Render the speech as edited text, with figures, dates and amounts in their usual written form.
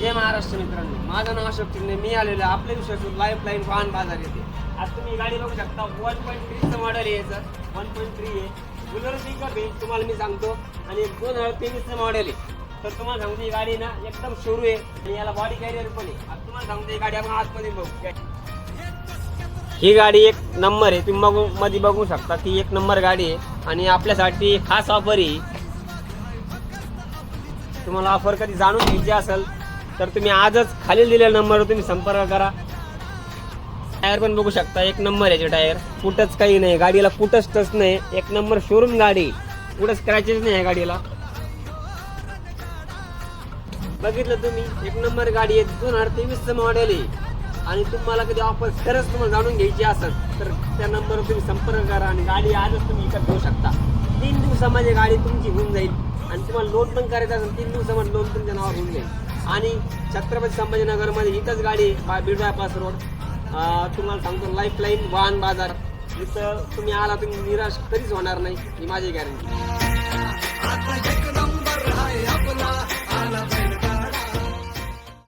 जय महाराष्ट्र मित्रांनो, माझं नाव अशोक चिन्हे. मी आलेलो आहे आपल्या विश्वासून लाईफलाईन वाहन बाजार येते. आज तुम्ही गाडी बघू शकता. 1.3 मॉडेल आहे याचं. 1.3 आहे. बुलेरो पिकअप आहे तुम्हाला मी सांगतो. आणि 2023 मॉडेल आहे. तर तुम्हाला सांगतो ही गाडी ना एकदम सुरू आहे आणि याला बॉडी कॅरियर पण आहे. आज तुम्हाला सांगतो ही गाडी आपण आतमध्ये बघू. ही गाडी एक नंबर आहे. तुम्ही मध्ये बघू शकता ती एक नंबर गाडी आहे. आणि आपल्यासाठी खास ऑफर आहे. तुम्हाला ऑफर कधी जाणून घ्यायची असेल तर तुम्ही आजच खाली दिलेल्या नंबरवर तुम्ही संपर्क करा. टायर पण बघू शकता एक नंबर याचे टायर. कुठंच काही नाही गाडीला, कुठंच टच नाही. एक नंबर शोरूम गाडी, कुठं स्क्रॅचेस नाही आहे गाडीला. बघितलं तुम्ही एक नंबर गाडी आहे. 2023 मॉडेल आहे. आणि तुम्हाला कधी ऑफर खरंच तुम्हाला जाणून घ्यायची असेल तर त्या नंबरवर तुम्ही संपर्क करा आणि गाडी आजच तुम्ही विकत घेऊ शकता. 3 दिवसामध्ये गाडी तुमची होऊन जाईल. आणि तुम्हाला लोन पण करायचं असेल 3 दिवसामध्ये लोन तुमच्या नावावर होऊन जाईल. आणि छत्रपती संभाजीनगरमध्ये इथंच गाडी बीड बायपास रोड. तुम्हाला सांगतो लाईफलाईन वाहन बाजार. इथं तुम्ही आला तुम्ही निराश कधीच होणार नाही, ही माझी गॅरंटी.